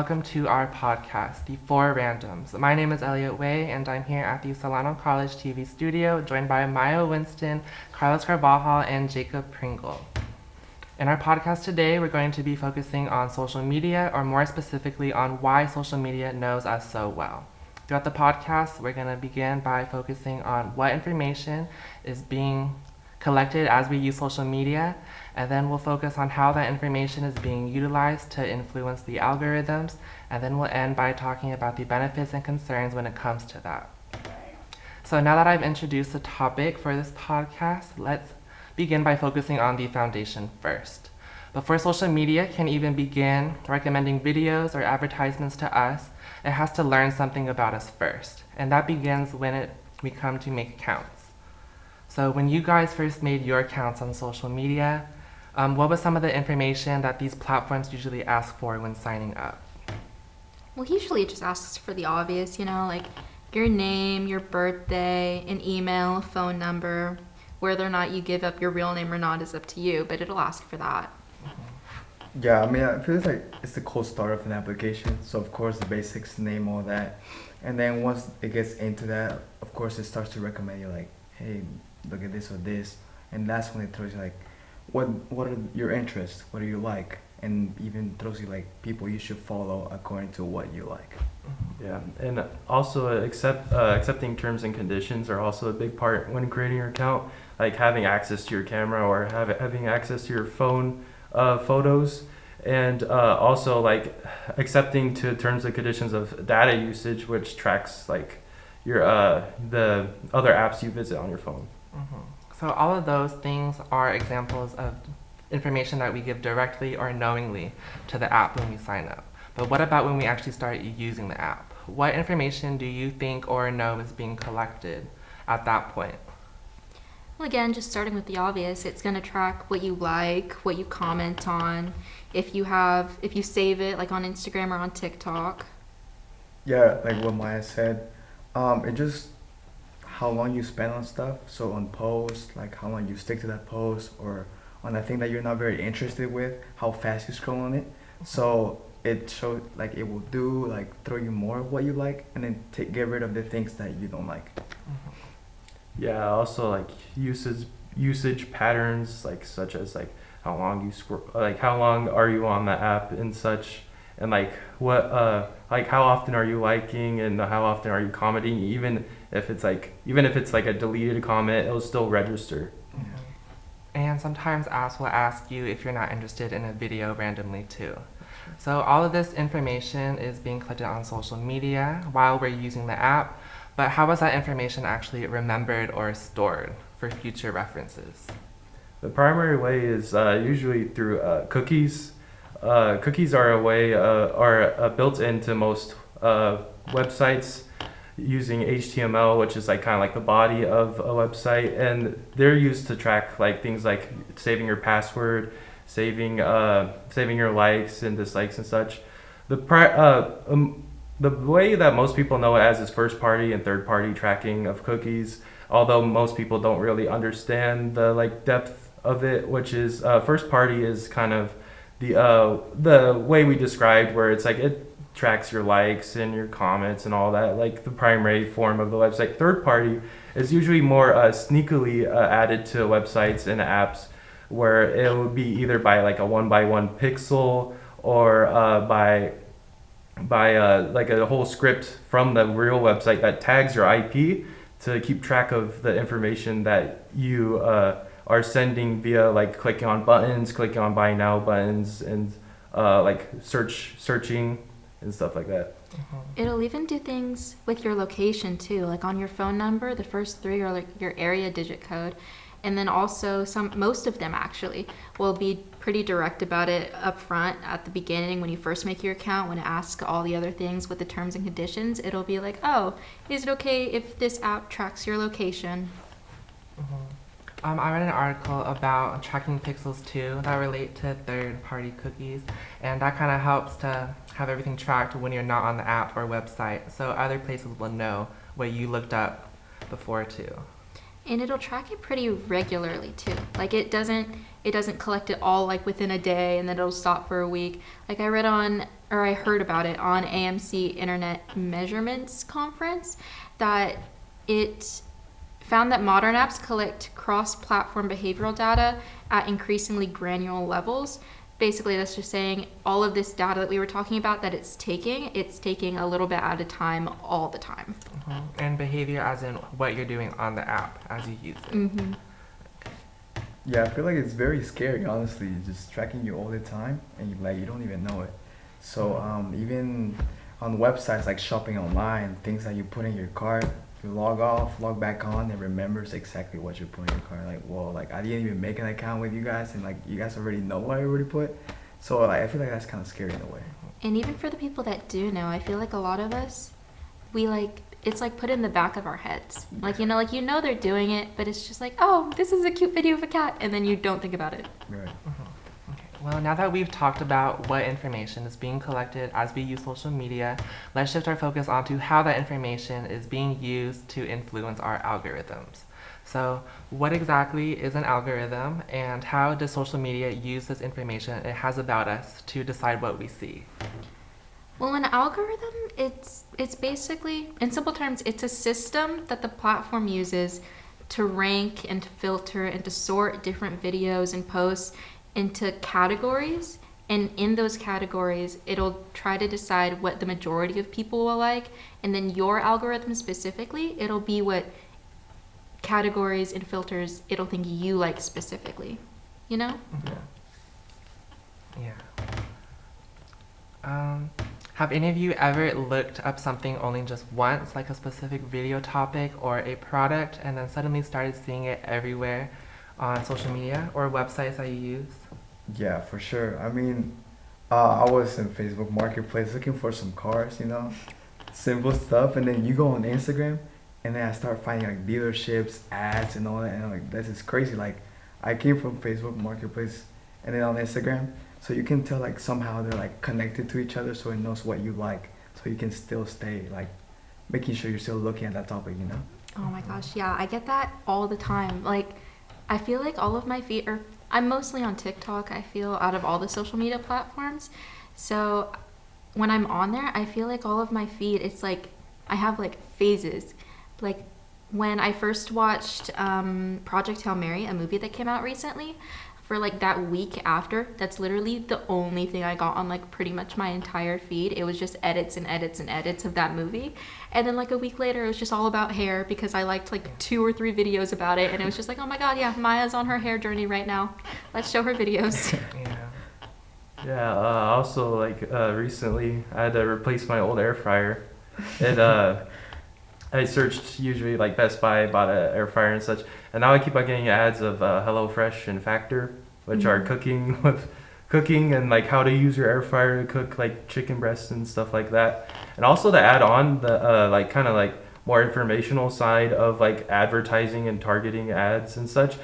welcome to our podcast, the 4Randoms. My name is Elliot Way, and I'm here at the Solano College TV studio, joined by Maya Winston, Carlos Carvajal, and Jacob Pringle. In our podcast today, we're going to be focusing on social media, or more specifically on why social media knows us so well. Throughout the podcast, we're going to begin by focusing on what information is being collected as we use social media, and then we'll focus on how that information is being utilized to influence the algorithms, and then we'll end by talking about the benefits and concerns when it comes to that. So now that I've introduced the topic for this podcast, let's begin by focusing on the foundation first. Before social media can even begin recommending videos or advertisements to us, it has to learn something about us first, and that begins when we come to make accounts. So when you guys first made your accounts on social media, what was some of the information that these platforms usually ask for when signing up? Well, usually it just asks for the obvious, like your name, your birthday, an email, phone number. Whether or not you give up your real name or not is up to you, but it'll ask for that. Yeah, I feel like it's the cold start of an application. So of course the basics, name, all that. And then once it gets into that, of course it starts to recommend you like, hey, look at this or this. And that's when it throws you like, what are your interests? What do you like? And even throws you like people you should follow according to what you like. Yeah, and also accepting terms and conditions are also a big part when creating your account, like having access to your camera or having access to your phone photos, and also like accepting to terms and conditions of data usage, which tracks like your the other apps you visit on your phone. Mm-hmm. So all of those things are examples of information that we give directly or knowingly to the app when we sign up. But what about when we actually start using the app? What information do you think or know is being collected at that point? Well, again, just starting with the obvious, it's going to track what you like, what you comment on, if you save it like on Instagram or on TikTok. Yeah, like what Maya said, it just how long you spend on stuff. So on posts, like how long you stick to that post, or on a thing that you're not very interested with, how fast you scroll on it. So it shows like it will do like throw you more of what you like, and then get rid of the things that you don't like. Yeah, also like usage patterns, like such as like how long you scroll, like how long are you on the app and such, and like what like how often are you liking and how often are you commenting, even if it's like a deleted comment, it'll still register. And sometimes apps will ask you if you're not interested in a video randomly too. So all of this information is being collected on social media while we're using the app, but how was that information actually remembered or stored for future references? The primary way is usually through cookies. Cookies are a way are built into most websites using HTML, which is like kind of like the body of a website, and they're used to track like things like saving your password, saving your likes and dislikes and such. The way that most people know it as is first party and third party tracking of cookies, although most people don't really understand the like depth of it, which is first party is kind of the way we described, where it's like it tracks your likes and your comments and all that, like the primary form of the website. Third party is usually more sneakily added to websites and apps, where it would be either by like a 1x1 pixel or by like a whole script from the real website that tags your IP to keep track of the information that you are sending via like clicking on buttons, clicking on buy now buttons, and like searching and stuff like that. It'll even do things with your location too, like on your phone number, the first three are like your area digit code. And then also most of them actually will be pretty direct about it up front at the beginning when you first make your account. When it asks all the other things with the terms and conditions, it'll be like, oh, is it okay if this app tracks your location? I read an article about tracking pixels too that relate to third-party cookies, and that kind of helps to have everything tracked when you're not on the app or website, so other places will know what you looked up before too. And it'll track it pretty regularly too. Like it doesn't collect it all like within a day and then it'll stop for a week. Like I read on or I heard about it on AMC Internet Measurements Conference, that it found that modern apps collect cross-platform behavioral data at increasingly granular levels. Basically, that's just saying all of this data that we were talking about that it's taking a little bit at a time all the time. And behavior as in what you're doing on the app as you use it. Yeah, I feel like it's very scary, honestly, just tracking you all the time, and you don't even know it. So even on websites like shopping online, things that you put in your cart, you log off, log back on, it remembers exactly what you put in your cart. Like, whoa, like I didn't even make an account with you guys, and like you guys already know what I already put. So like I feel like that's kind of scary in a way. And even for the people that do know, I feel like a lot of us, we like, it's like put in the back of our heads. Like, they're doing it, but it's just like, oh, this is a cute video of a cat, and then you don't think about it. Right. Okay. Well, now that we've talked about what information is being collected as we use social media, let's shift our focus onto how that information is being used to influence our algorithms. So, what exactly is an algorithm, and how does social media use this information it has about us to decide what we see? Well, an algorithm, it's basically, in simple terms, it's a system that the platform uses to rank and to filter and to sort different videos and posts into categories. And in those categories, it'll try to decide what the majority of people will like. And then your algorithm specifically, it'll be what categories and filters it'll think you like specifically. You know? Yeah. Have any of you ever looked up something only just once, like a specific video topic or a product, and then suddenly started seeing it everywhere on social media or websites that you use? Yeah, for sure. I mean, I was in Facebook Marketplace looking for some cars, simple stuff, and then you go on Instagram, and then I start finding like dealerships, ads, and all that, and I'm like, this is crazy. Like, I came from Facebook Marketplace, and then on Instagram, so you can tell like somehow they're like connected to each other, so it knows what you like, so you can still stay like making sure you're still looking at that topic. Oh my gosh, yeah, I get that all the time. Like, I feel like all of my feed, or I'm mostly on TikTok, I feel, out of all the social media platforms. So when I'm on there, I feel like all of my feed, it's like I have like phases. Like when I first watched Project Hail Mary, a movie that came out recently, for like that week after, that's literally the only thing I got on like pretty much my entire feed. It was just edits and edits and edits of that movie. And then like a week later, it was just all about hair because I liked like 2 or 3 videos about it. And it was just like, oh my God, yeah, Maya's on her hair journey right now. Let's show her videos. Yeah. Also like recently I had to replace my old air fryer. I searched usually like Best Buy, bought an air fryer and such, and now I keep on getting ads of HelloFresh and Factor, which are cooking and like how to use your air fryer to cook like chicken breasts and stuff like that. And also to add on the like kind of like more informational side of like advertising and targeting ads and such.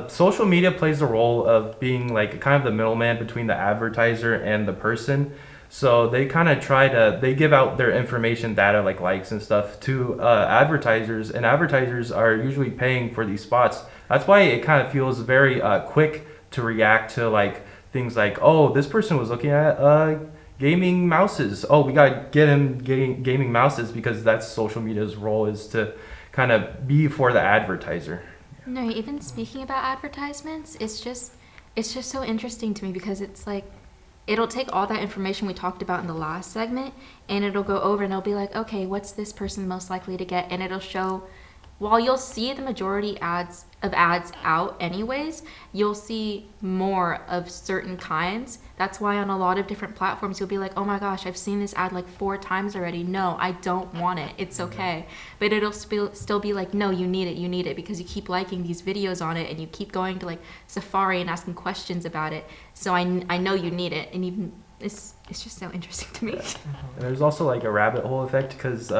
Social media plays the role of being like kind of the middleman between the advertiser and the person. So they kind of they give out their information data like likes and stuff to advertisers, and advertisers are usually paying for these spots. That's why it kind of feels very quick to react to like things like, oh, this person was looking at gaming mouses. Oh, we got to get him getting gaming mouses, because that's social media's role, is to kind of be for the advertiser. No, even speaking about advertisements, it's just so interesting to me because it's like, it'll take all that information we talked about in the last segment, and it'll go over and it'll be like, okay, what's this person most likely to get? And it'll show, while you'll see the majority ads out anyways, you'll see more of certain kinds. That's why on a lot of different platforms, you'll be like, oh my gosh, I've seen this ad like 4 times already. No, I don't want it. It's okay. But it'll still be like, no, you need it, because you keep liking these videos on it, and you keep going to like Safari and asking questions about it. So I know you need it, and even it's just so interesting to me. And there's also like a rabbit hole effect, because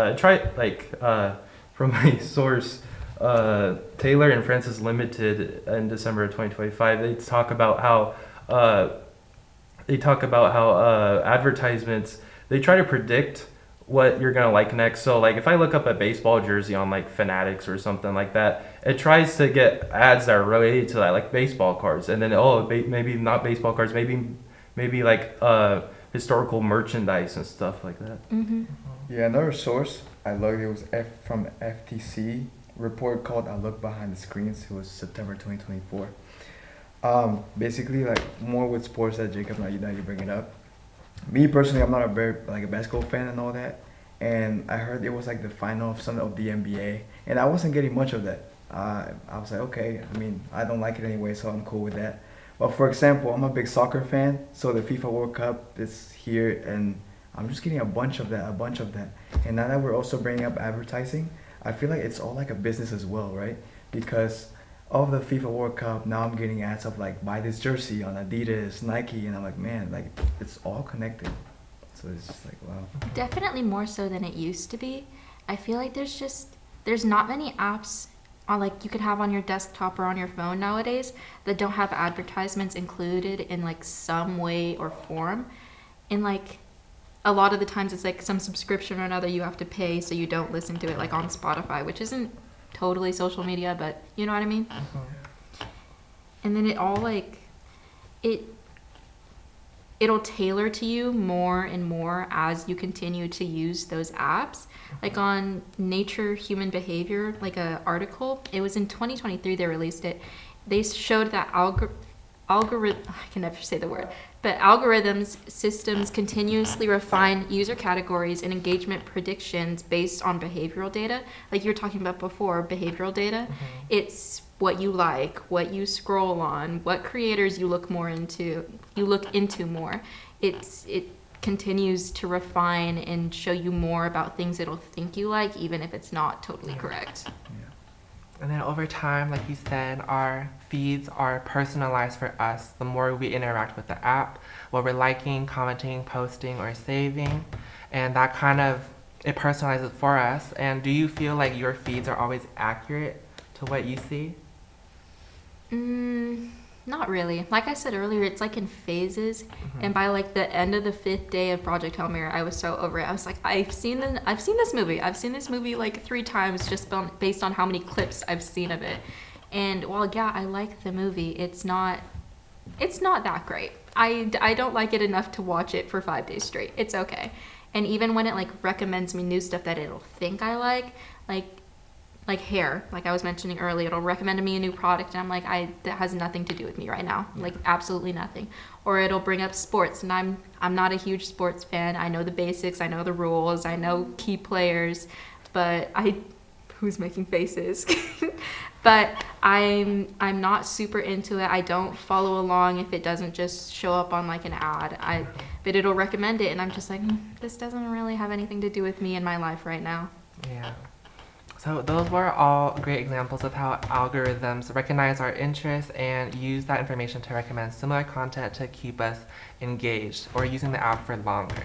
from my source, Taylor and Francis Limited in December of 2025, they talk about how advertisements, they try to predict what you're gonna like next. So like if I look up a baseball jersey on like Fanatics or something like that, it tries to get ads that are related to that, like baseball cards, and then maybe not baseball cards, maybe like historical merchandise and stuff like that. Mm-hmm. Yeah, another source I looked, it was from FTC report called "I Look Behind the Screens." It was September 2024. Basically, like more with sports that Jacob, now you bring it up. Me personally, I'm not a very like a basketball fan and all that, and I heard it was like the final of some of the NBA, and I wasn't getting much of that. I was like, okay, I mean, I don't like it anyway, so I'm cool with that. But for example, I'm a big soccer fan, so the FIFA World Cup is here, and I'm just getting a bunch of that, And now that we're also bringing up advertising, I feel like it's all like a business as well, right? Because of the FIFA World Cup, now I'm getting ads of like buy this jersey on Adidas, Nike, and I'm like, man, like it's all connected. So it's just like, wow. Definitely more so than it used to be. I feel like there's not many apps on like you could have on your desktop or on your phone nowadays that don't have advertisements included in like some way or form. And like a lot of the times it's like some subscription or another you have to pay so you don't listen to it like on Spotify, which isn't totally social media, but you know what I mean? And then it all like it'll tailor to you more and more as you continue to use those apps. Like on Nature Human Behavior, like a article, it was in 2023 they released it. They showed that algorithm, I can never say the word, but algorithms systems continuously refine user categories and engagement predictions based on behavioral data. Like you were talking about before, behavioral data. It's what you like, what you scroll on, what creators you look into more. It continues to refine and show you more about things it'll think you like, even if it's not totally correct. And then over time, like you said, our feeds are personalized for us the more we interact with the app, what we're liking, commenting, posting, or saving. And that kind of, it personalizes for us. And do you feel like your feeds are always accurate to what you see? Not really. Like I said earlier, it's like in phases. And by like the end of the 5th day of Project Hail Mary, I was so over it. I was like, I've seen this movie. I've seen this movie like 3 times just based on how many clips I've seen of it. And while yeah, I like the movie, it's not that great. I don't like it enough to watch it for 5 days straight. It's okay. And even when it like recommends me new stuff that it'll think I like hair, like I was mentioning earlier, it'll recommend me a new product and I'm like, that has nothing to do with me right now, like absolutely nothing. Or it'll bring up sports and I'm not a huge sports fan. I know the basics, I know the rules, I know key players, but who's making faces? But I'm not super into it. I don't follow along if it doesn't just show up on like an ad. But it'll recommend it and I'm just like, this doesn't really have anything to do with me in my life right now. Yeah. So those were all great examples of how algorithms recognize our interests and use that information to recommend similar content to keep us engaged or using the app for longer.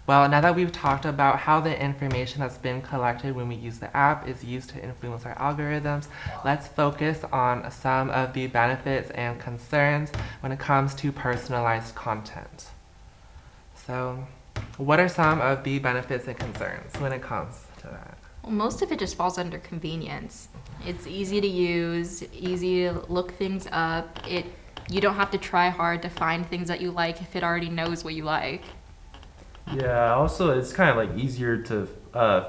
Well, now that we've talked about how the information that's been collected when we use the app is used to influence our algorithms, let's focus on some of the benefits and concerns when it comes to personalized content. So, what are some of the benefits and concerns when it comes to that? Well, most of it just falls under convenience. It's easy to use, easy to look things up. You don't have to try hard to find things that you like if it already knows what you like. Yeah, also it's kind of like easier to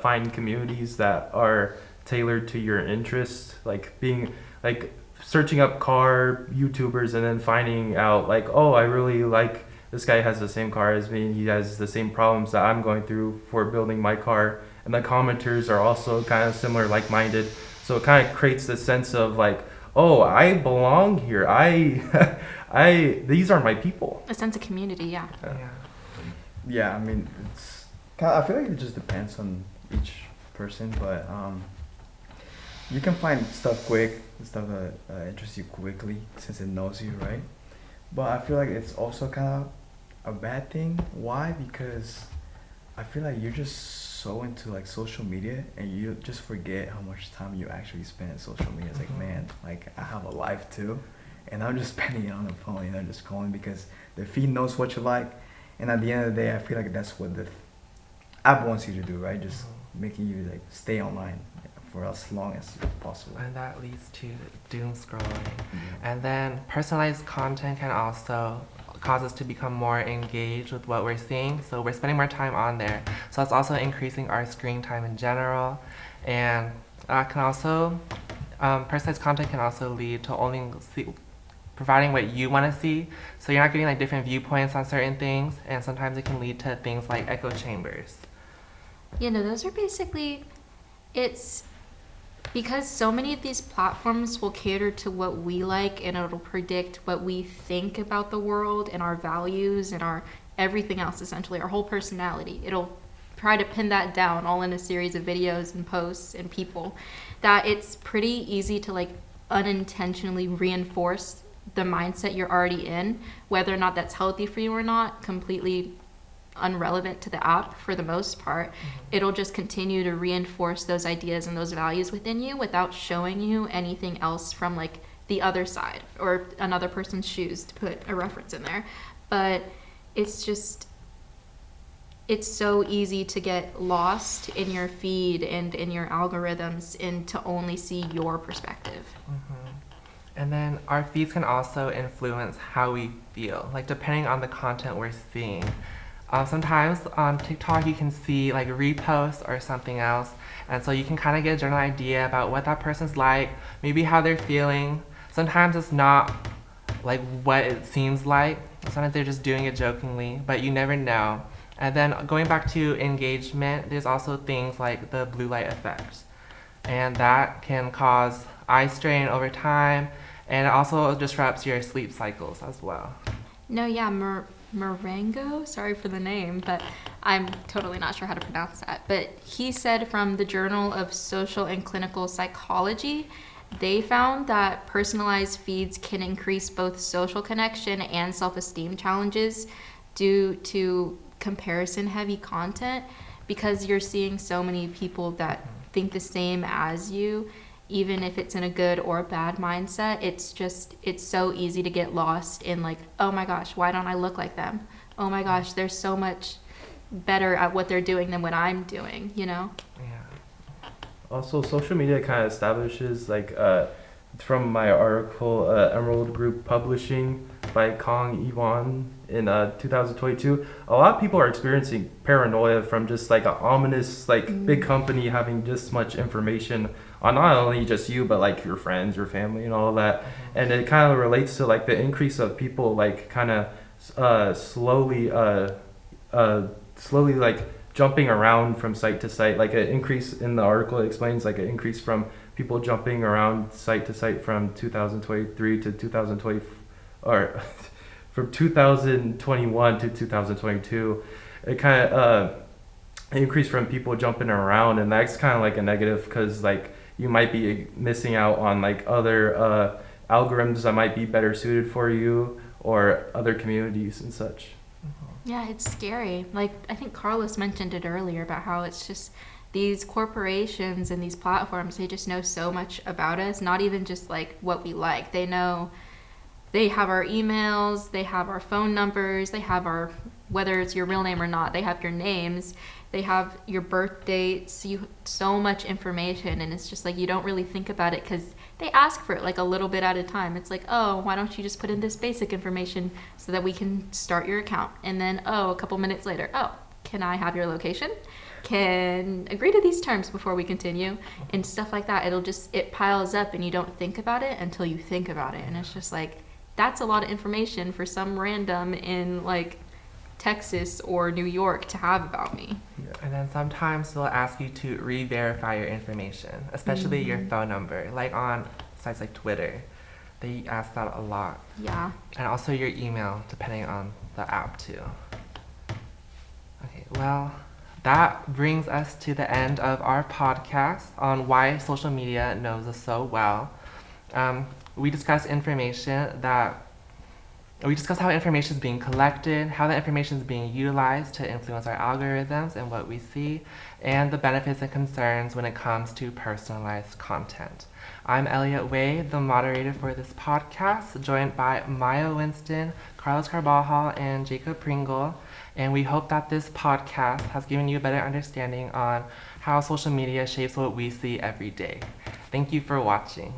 find communities that are tailored to your interests, like being like searching up car YouTubers and then finding out like, oh, I really like this guy has the same car as me and he has the same problems that I'm going through for building my car. And the commenters are also kind of similar, like-minded. So it kind of creates this sense of like, oh, I belong here. These are my people. A sense of community, yeah. Yeah, I mean, it's kind of, I feel like it just depends on each person, but you can find stuff quick, stuff that interests you quickly since it knows you, right? But I feel like it's also kind of a bad thing. Why? Because I feel like you're just so into like social media and you just forget how much time you actually spend on social media. It's like, man, like I have a life too, and I'm just spending it on the phone, you know, just scrolling because the feed knows what you like, and at the end of the day, I feel like that's what the app wants you to do, right? Just making you like stay online for as long as possible. And that leads to doom scrolling. And then personalized content can also cause us to become more engaged with what we're seeing. So we're spending more time on there. So that's also increasing our screen time in general. And can also, personalized content can also lead to providing what you want to see. So you're not getting like different viewpoints on certain things. And sometimes it can lead to things like echo chambers. You know, those are basically, it's because so many of these platforms will cater to what we like, and it'll predict what we think about the world and our values and our everything else, essentially, our whole personality. It'll try to pin that down all in a series of videos and posts and people, that it's pretty easy to like unintentionally reinforce the mindset you're already in, whether or not that's healthy for you or not, completely unrelevant to the app for the most part. It'll just continue to reinforce those ideas and those values within you without showing you anything else from like the other side or another person's shoes, to put a reference in there. But it's just, it's so easy to get lost in your feed and in your algorithms and to only see your perspective. And then our feeds can also influence how we feel, like depending on the content we're seeing. Sometimes on TikTok you can see like reposts or something else, and so you can kind of get a general idea about what that person's like, maybe how they're feeling. Sometimes it's not like what it seems like. Sometimes they're just doing it jokingly, but you never know. And then going back to engagement, there's also things like the blue light effect, and that can cause eye strain over time, and it also disrupts your sleep cycles as well. No, yeah, Marengo, sorry for the name, but I'm totally not sure how to pronounce that. But he said from the Journal of Social and Clinical Psychology, they found that personalized feeds can increase both social connection and self-esteem challenges due to comparison-heavy content, because you're seeing so many people that think the same as you. Even if it's in a good or a bad mindset, it's so easy to get lost in like, oh my gosh, why don't I look like them? Oh my gosh, they're so much better at what they're doing than what I'm doing, you know? Yeah. Also, social media kind of establishes, like, from my article, Emerald Group Publishing by Kong Iwan in 2022, a lot of people are experiencing paranoia from just like an ominous, like, big company having this much information on not only just you, but like your friends, your family, and all that. And it kind of relates to like the increase of people like kind of slowly like jumping around from site to site. Like an increase in the article, it explains like an increase from people jumping around site to site from 2023 to 2020, or from 2021 to 2022. It kind of increased from people jumping around, and that's kind of like a negative, because like you might be missing out on like other algorithms that might be better suited for you, or other communities and such. Yeah, it's scary. Like, I think Carlos mentioned it earlier about how it's just these corporations and these platforms, they just know so much about us, not even just like what we like. They know, they have our emails, they have our phone numbers, they have our, whether it's your real name or not, they have your names, they have your birth dates, so much information, and it's just like you don't really think about it because they ask for it like a little bit at a time. It's like, oh, why don't you just put in this basic information so that we can start your account? And then, oh, a couple minutes later, oh, can I have your location? Can agree to these terms before we continue, and stuff like that. It piles up, and you don't think about it until you think about it, and it's just like, that's a lot of information for some random in like Texas or New York to have about me. And then sometimes they'll ask you to re-verify your information, especially your phone number, like on sites like Twitter. They ask that a lot. Yeah. And also your email, depending on the app too. Okay, well, that brings us to the end of our podcast on why social media knows us so well. We discussed how information is being collected, how that information is being utilized to influence our algorithms and what we see, and the benefits and concerns when it comes to personalized content. I'm Elliot Way, the moderator for this podcast, joined by Maya Winston, Carlos Carbajal, and Jacob Pringle, and we hope that this podcast has given you a better understanding on how social media shapes what we see every day. Thank you for watching.